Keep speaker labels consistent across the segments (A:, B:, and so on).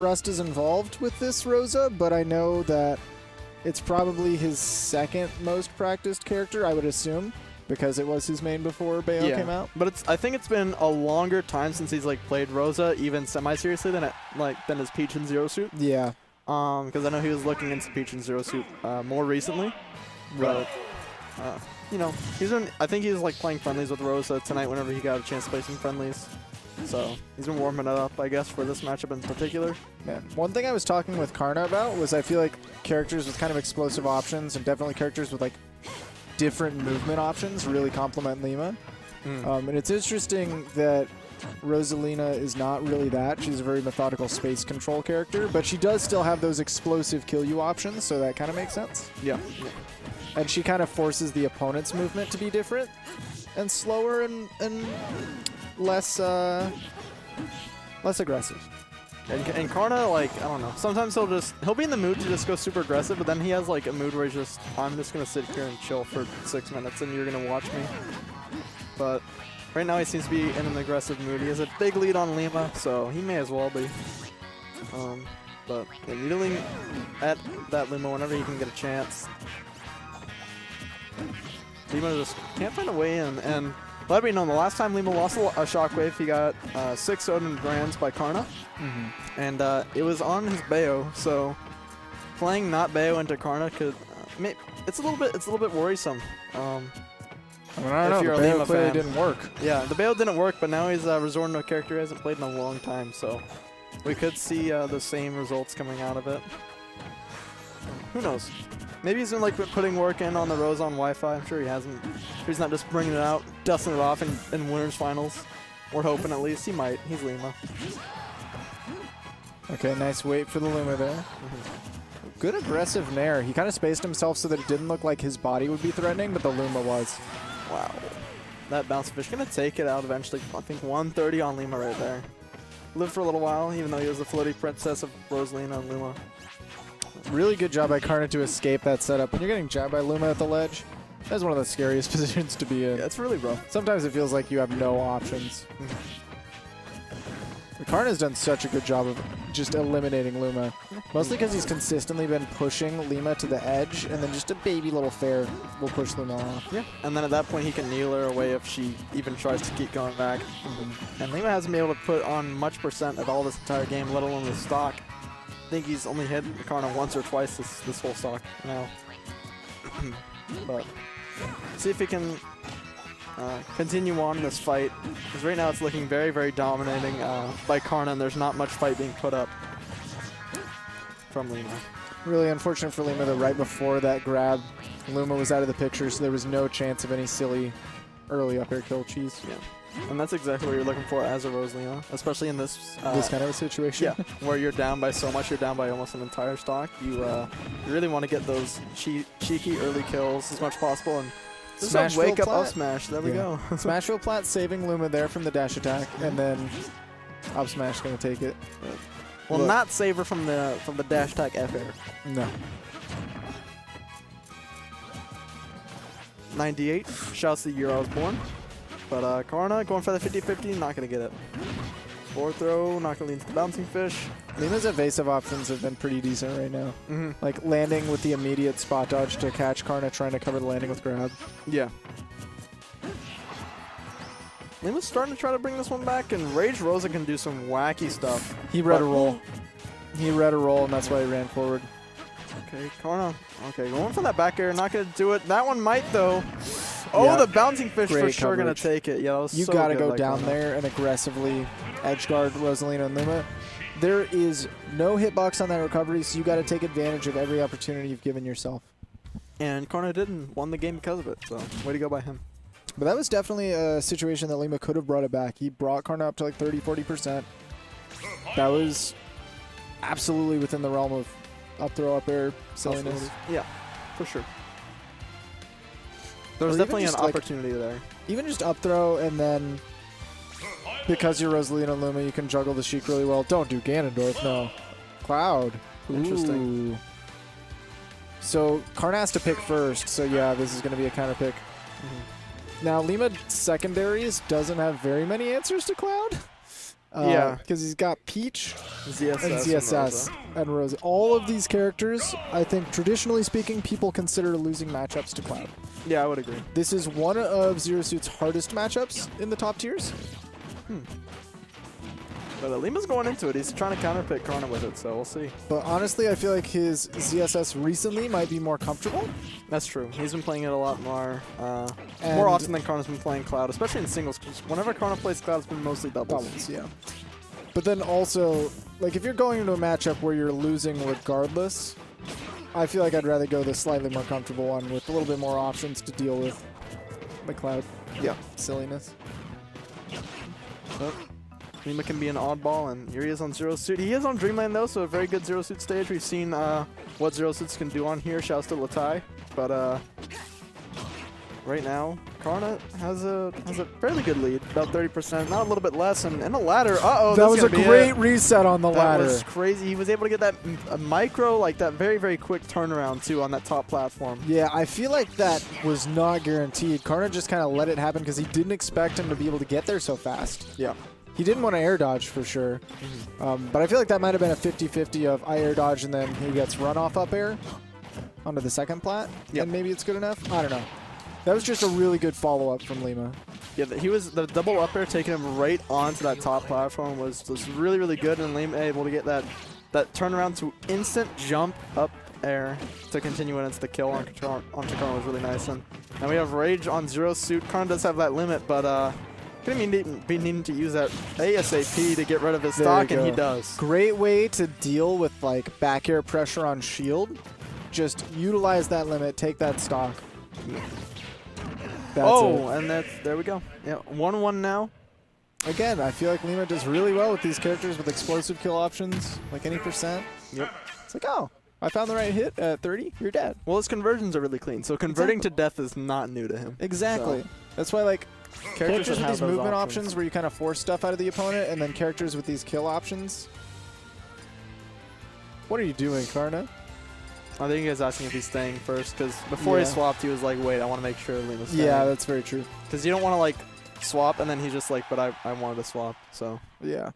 A: Rust is involved with this Rosa, but I know that it's probably his second most practiced character, I would assume, because it was his main before Bayo came out.
B: But I think it's been a longer time since he's like played Rosa even semi-seriously than his Peach and Zero Suit.
A: Yeah.
B: Because I know he was looking into Peach and Zero Suit more recently.
A: Right.
B: But, you know, I think he's like playing friendlies with Rosa tonight whenever he got a chance to play some friendlies. So he's been warming it up, I guess, for this matchup in particular.
A: Yeah. One thing I was talking with Karna about was I feel like characters with kind of explosive options and definitely characters with like different movement options really complement Lima. And it's interesting that Rosalina is not really that. She's a very methodical space control character, but she does still have those explosive kill you options, so that kind of makes sense.
B: Yeah.
A: And she kind of forces the opponent's movement to be different and slower and less aggressive.
B: And Karna, like, I don't know, sometimes he'll be in the mood to just go super aggressive, but then he has like a mood where he's just, I'm just going to sit here and chill for 6 minutes and you're going to watch me. But right now he seems to be in an aggressive mood. He has a big lead on Lima, so he may as well be. But needling at that Lima whenever he can get a chance. Lima just can't find a way in, and let me know, the last time Lima lost a Shockwave, he got 6 Odin Grands by Karna, and it was on his Bayo, so playing not Bayo into Karna could, it's a little bit worrisome.
A: I don't know, the Bayo clearly didn't work.
B: Yeah, the Bayo didn't work, but now he's resorting to a character he hasn't played in a long time, so we could see the same results coming out of it. Who knows? Maybe he's been like putting work in on the Rose on Wi-Fi. I'm sure he hasn't. He's not just bringing it out, dusting it off in winners finals. We're hoping at least. He might. He's Lima.
A: Okay, nice wait for the Lima there. Good aggressive nair. He kind of spaced himself so that it didn't look like his body would be threatening, but the Luma was.
B: Wow. That bounce fish going to take it out eventually. I think 130 on Lima right there. Lived for a little while, even though he was the floaty princess of Rosalina and Lima.
A: Really good job by Karna to escape that setup. When you're getting jabbed by Luma at the ledge, that's one of the scariest positions to be in.
B: Yeah, it's really rough.
A: Sometimes it feels like you have no options. Karna's done such a good job of just eliminating Luma. Mostly because he's consistently been pushing Lima to the edge, and then just a baby little fair will push Lima off.
B: Yeah, and then at that point he can kneel her away if she even tries to keep going back. And Lima hasn't been able to put on much percent at all this entire game, let alone the stock. I think he's only hit Karna once or twice this whole stock now. But see if he can continue on this fight, because right now it's looking very, very dominating by Karna, and there's not much fight being put up from Lima.
A: Really unfortunate for Lima that right before that grab, Luma was out of the picture, so there was no chance of any silly early up air kill cheese.
B: Yeah. And that's exactly what you're looking for as a Rosalina, especially in this
A: kind of a situation.
B: Yeah, where you're down by so much, you're down by almost an entire stock. You really want to get those cheeky early kills as much as possible, and
A: Smash
B: wake up smash. There we go.
A: Smashville Plat saving Luma there from the dash attack, and then up smash going to take it.
B: Well, not save her from the dash attack F air.
A: No.
B: 98. Shouts to the year I was born. But Karna going for the 50-50, not going to get it. Forward throw, not going to lead to the bouncing fish.
A: Lima's evasive options have been pretty decent right now. Like landing with the immediate spot dodge to catch Karna trying to cover the landing with grab.
B: Yeah. Lima's starting to try to bring this one back, and Rage Rosa can do some wacky stuff.
A: He read a roll. He read a roll, and that's why he ran forward.
B: Okay, Karna. Okay, going for that back air, not going to do it. That one might, though. Oh, the bouncing fish for sure going to take it. Yeah, that was
A: you
B: so
A: got to
B: good,
A: go
B: like
A: down there and aggressively edge guard Rosalina and Lima. There is no hitbox on that recovery, so you got to take advantage of every opportunity you've given yourself.
B: And Karna didn't. Won the game because of it, so way to go by him.
A: But that was definitely a situation that Lima could have brought it back. He brought Karna up to like 30-40%. That was absolutely within the realm of up throw, up air silliness.
B: Yeah, for sure. There was definitely an opportunity there.
A: Even just up throw, and then because you're Rosalina and Luma, you can juggle the Sheik really well. Don't do Ganondorf, no. Cloud.
B: Interesting.
A: Ooh. So Karna has to pick first, so yeah, this is going to be a counter pick. Now, Lima secondaries doesn't have very many answers to Cloud.
B: Yeah.
A: Because he's got Peach
B: ZSS
A: and ZSS and Rosa. All of these characters, I think, traditionally speaking, people consider losing matchups to Cloud.
B: Yeah, I would agree.
A: This is one of Zero Suit's hardest matchups in the top tiers.
B: But Lima's going into it. He's trying to counterpick Karna with it, so we'll see.
A: But honestly, I feel like his ZSS recently might be more comfortable.
B: That's true. He's been playing it a lot more
A: And-
B: often than Karna's been playing Cloud, especially in singles. 'Cause whenever Karna plays Cloud, it's been mostly doubles.
A: Yeah. But then also, like, if you're going into a matchup where you're losing regardless, I feel like I'd rather go the slightly more comfortable one with a little bit more options to deal with the Cloud silliness.
B: But Lima can be an oddball, and here he is on Zero Suit. He is on Dreamland, though, so a very good Zero Suit stage. We've seen what Zero Suits can do on here. Shouts to Latai. But right now, Karna has a fairly good lead, about 30%, not a little bit less, and in the ladder,
A: That was a great reset on the ladder.
B: That was crazy. He was able to get that micro, like that very, very quick turnaround, too, on that top platform.
A: Yeah, I feel like that was not guaranteed. Karna just kind of let it happen because he didn't expect him to be able to get there so fast.
B: Yeah.
A: He didn't want to air dodge for sure. But I feel like that might have been a 50-50 of I air dodge and then he gets run off up air onto the second plat.
B: Yep.
A: And maybe it's good enough. I don't know. That was just a really good follow-up from Lima.
B: Yeah, the double up air taking him right onto that top platform was really, really good, and Lima able to get that turnaround to instant jump up air to continue into the kill on Karna was really nice. And now we have Rage on Zero Suit. Karna does have that limit, but gonna be needing to use that ASAP to get rid of his stock, and he does.
A: Great way to deal with like back air pressure on shield. Just utilize that limit, take that stock. That's it.
B: And there we go. Yeah, 1-1 now.
A: Again, I feel like Lima does really well with these characters with explosive kill options, like any percent.
B: Yep.
A: It's like, oh, I found the right hit at 30, you're dead.
B: Well, his conversions are really clean, so converting to death is not new to him.
A: Exactly.
B: So.
A: That's why, like, characters with these movement options
B: options
A: where you kind of force stuff out of the opponent, and then characters with these kill options. What are you doing, Karna?
B: I think he was asking if he's staying first, because before he swapped, he was like, wait, I want to make sure Lima's staying.
A: Yeah, that's very true.
B: Because you don't want to, like, swap, and then he's just like, but I wanted to swap, so.
A: Yeah.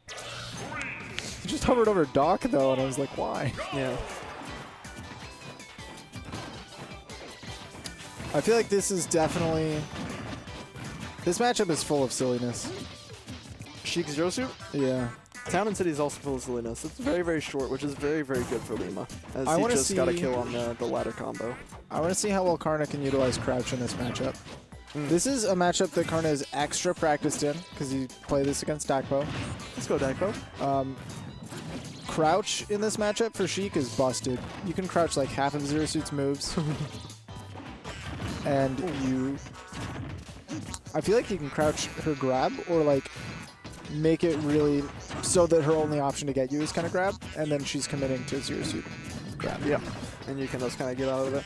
A: He just hovered over Doc, though, and I was like, why?
B: Yeah.
A: I feel like this is definitely... This matchup is full of silliness.
B: Sheik Zero Suit?
A: Yeah.
B: Town and City is also full of silliness. It's very, very short, which is very, very good for Lima, as
A: I
B: he
A: wanna
B: just got a
A: see-
B: kill on the ladder combo.
A: I want to see how well Karna can utilize crouch in this matchup. This is a matchup that Karna is extra practiced in, because he played this against Dakpo.
B: Let's go, Dakpo.
A: Crouch in this matchup for Sheik is busted. You can crouch like half of Zero Suit's moves. And you... I feel like you can crouch her grab, or like make it really so that her only option to get you is kind of grab, and then she's committing to Zero Suit grab.
B: Yeah, and you can just kind of get out of it.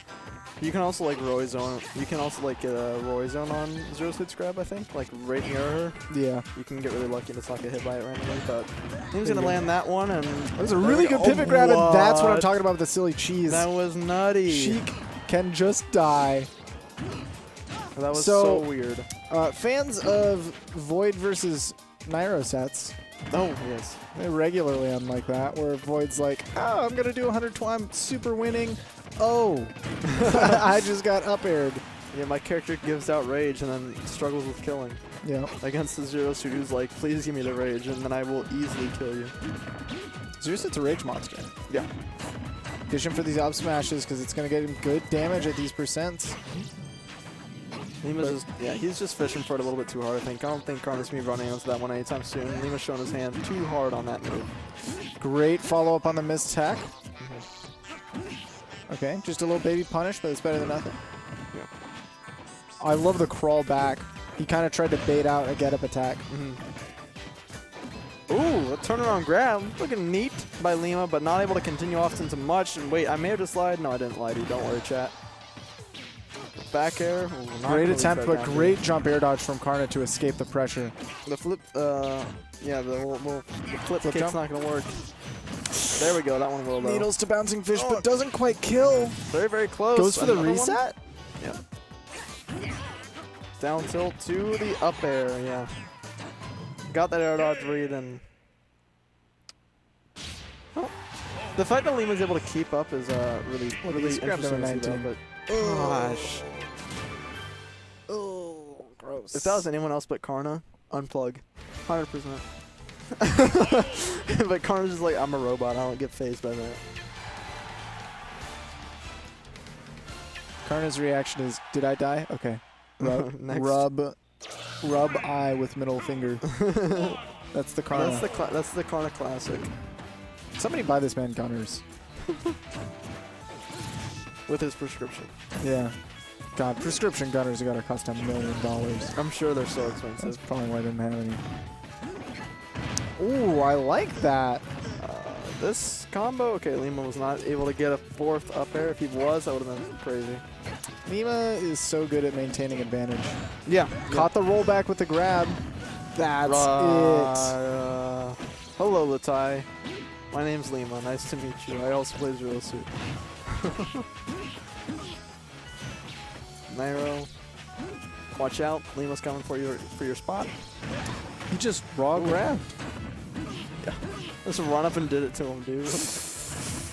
B: You can also like Roy Zone. You can also like get a Roy Zone on Zero Suit's grab, I think, like right near her.
A: Yeah.
B: You can get really lucky to not get hit by it randomly, but he's gonna land that one, and
A: That was a really good pivot grab, and that's what I'm talking about with the silly cheese.
B: That was nutty.
A: Sheik can just die.
B: That was so weird.
A: Fans of Void versus Nairo sets,
B: Oh yes.
A: they regularly end like that, where Void's like, oh, I'm going to do 120, I'm super winning. Oh, I just got up-aired.
B: Yeah, my character gives out rage and then struggles with killing.
A: Yeah.
B: Against the Zero Suit, who's like, please give me the rage, and then I will easily kill you.
A: Zero Suit's a rage monster.
B: Yeah.
A: Fishing for these up smashes because it's going to get him good damage at these percents.
B: Lima's just, yeah, he's just fishing for it a little bit too hard, I think. I don't think Karna's going to be running into that one anytime soon. Lima's showing his hand too hard on that move.
A: Great follow-up on the missed tech. Okay, just a little baby punish, but it's better than nothing.
B: Yeah.
A: I love the crawl back. He kind of tried to bait out a get-up attack.
B: Ooh, a turnaround grab. Looking neat by Lima, but not able to continue off into much. And wait, I may have just lied. No, I didn't lie to you. Don't worry, chat. Back air. Ooh,
A: Great attempt, but great jump air dodge from Karna to escape the pressure.
B: The flip, yeah, the flip kick's
A: jump?
B: not going to work. There we go. That one will, though.
A: Needles to bouncing fish, but doesn't quite kill.
B: Very, very close.
A: Goes for the
B: Another one?
A: reset?
B: Yeah. Down tilt to the up air, yeah. got that air dodge read, and the fact that Lima's able to keep up is really interesting to see,
A: 19.
B: though, but gosh.
A: Oh, gross.
B: If that was anyone else but Karna, unplug. 100%. But Karna's just like, I'm a robot, I don't get phased by that.
A: Karna's reaction is, did I die? Okay.
B: Next.
A: Rub eye with middle finger. That's the Karna.
B: That's the Karna classic.
A: Somebody buy this man gunners.
B: With his prescription.
A: Yeah. God, prescription gunners are gonna cost $1 million.
B: I'm sure they're so expensive.
A: That's probably why I didn't have any. Ooh, I like that.
B: This combo, okay, Lima was not able to get a 4th up air. If he was, that would have been crazy.
A: Lima is so good at maintaining advantage.
B: Yeah.
A: Caught the rollback with the grab. That's it.
B: Hello, Latai. My name's Lima. Nice to meet you. I also play Zero Suit. Nairo. Watch out. Lima's coming for your spot.
A: He just raw grabbed.
B: Yeah. Just run up and did it to him, dude.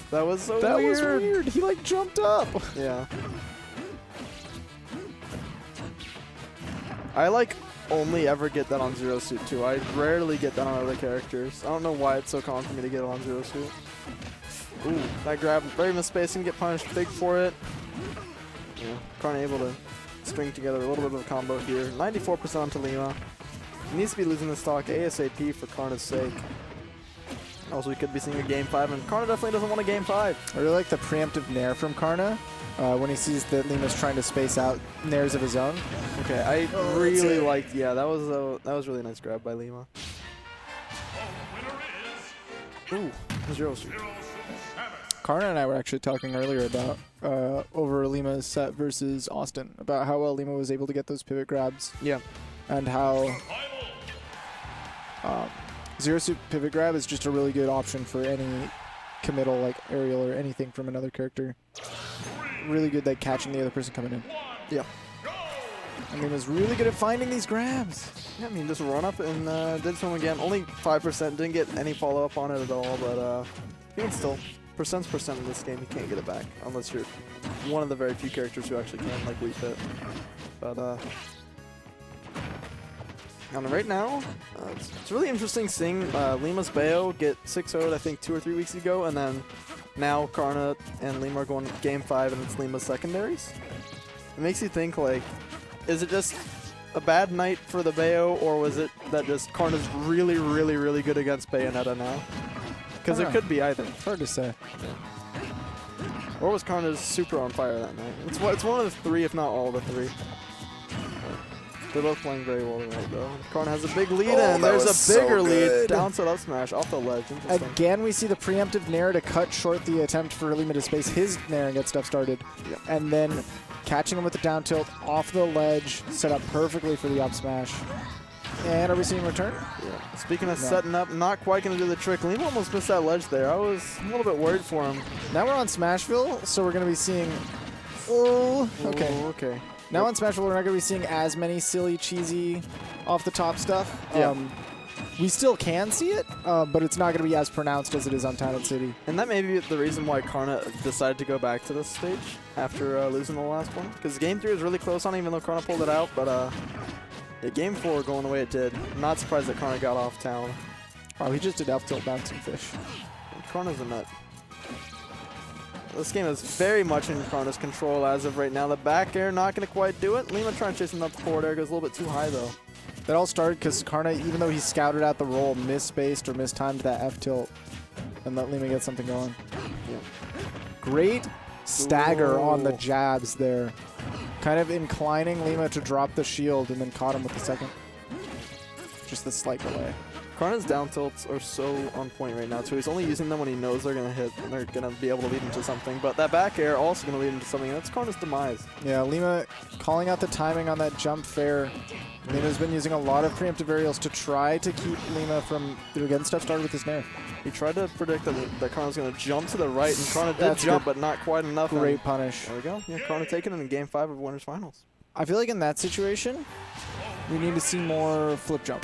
B: That was so weird.
A: That was weird. He like jumped up.
B: Yeah. I like only ever get that on Zero Suit too. I rarely get that on other characters. I don't know why it's so common for me to get it on Zero Suit. Ooh, that grab, very misspacing, get punished big for it. Yeah, Karna able to string together a little bit of a combo here. 94% onto Lima. He needs to be losing the stock ASAP for Karna's sake. Also, we could be seeing a Game 5, and Karna definitely doesn't want a Game 5.
A: I really like the preemptive nair from Karna when he sees that Lima's trying to space out nairs of his own.
B: Okay, I really liked. Yeah, that was really nice grab by Lima. Ooh, Zero Suit.
A: Karna and I were actually talking earlier about over Lima's set versus Austin, about how well Lima was able to get those pivot grabs.
B: Yeah.
A: And how Zero Suit pivot grab is just a really good option for any committal, like aerial or anything from another character. Really good at catching the other person coming in.
B: Yeah.
A: And Lima's really good at finding these grabs.
B: Yeah, I mean, just run up and did some again. Only 5%, didn't get any follow-up on it at all, but even still, percent's percent in this game, you can't get it back unless you're one of the very few characters who actually can, like Wii Fit. But and right now, it's really interesting seeing Lima's Bayo get 6-0'd, I think, 2 or 3 weeks ago, and then now Karna and Lima are going Game 5, and it's Lima's secondaries. It makes you think, like, is it just a bad night for the Bayo, or was it that just Karna's really, really, really good against Bayonetta now? Because it could be either.
A: It's hard to say.
B: Or was Karna's super on fire that night? It's one of the 3, if not all of the 3. They're both playing very well tonight, though. Karna has a big lead, and there's a bigger lead. Down set up smash off the ledge.
A: Again, we see the preemptive nair to cut short the attempt for Lima to space his nair and get stuff started.
B: Yep.
A: And then catching him with the down tilt off the ledge, set up perfectly for the up smash. And are we seeing return?
B: Yeah. Speaking of setting up, not quite going to do the trick. Lima almost missed that ledge there. I was a little bit worried for him.
A: Now we're on Smashville, so we're going to be seeing... Oh, okay.
B: Ooh, okay.
A: Now on Smashville, we're not going to be seeing as many silly, cheesy, off-the-top stuff.
B: Yeah.
A: We still can see it, but it's not going to be as pronounced as it is on Talent City.
B: And that may be the reason why Karna decided to go back to this stage after losing the last one. Because Game 3 was really close on it, even though Karna pulled it out. But yeah, Game 4 going the way it did. I'm not surprised that Karna got off town.
A: Oh, he just did up tilt bouncing fish.
B: Karna's a nut. This game is very much in Karna's control as of right now. The back air not going to quite do it. Lima trying to chase him up the forward air, goes a little bit too high though.
A: That all started because Karna, even though he scouted out the roll, misspaced or mistimed that F tilt and let Lima get something going.
B: Yeah.
A: Great stagger on the jabs there. Kind of inclining Lima to drop the shield and then caught him with the second. Just the slight delay.
B: Karna's down tilts are so on point right now, too. He's only using them when he knows they're going to hit and they're going to be able to lead him to something. But that back air also going to lead him to something. That's Karna's demise.
A: Yeah, Lima calling out the timing on that jump fair. Lima's been using a lot of preemptive aerials to try to keep Lima from getting stuff started with his nair.
B: He tried to predict that Karna's going to jump to the right, and Karna did jump, but not quite enough.
A: Great punish.
B: There we go. Yeah, Karna taking it in Game 5 of Winners Finals.
A: I feel like in that situation, we need to see more flip jump.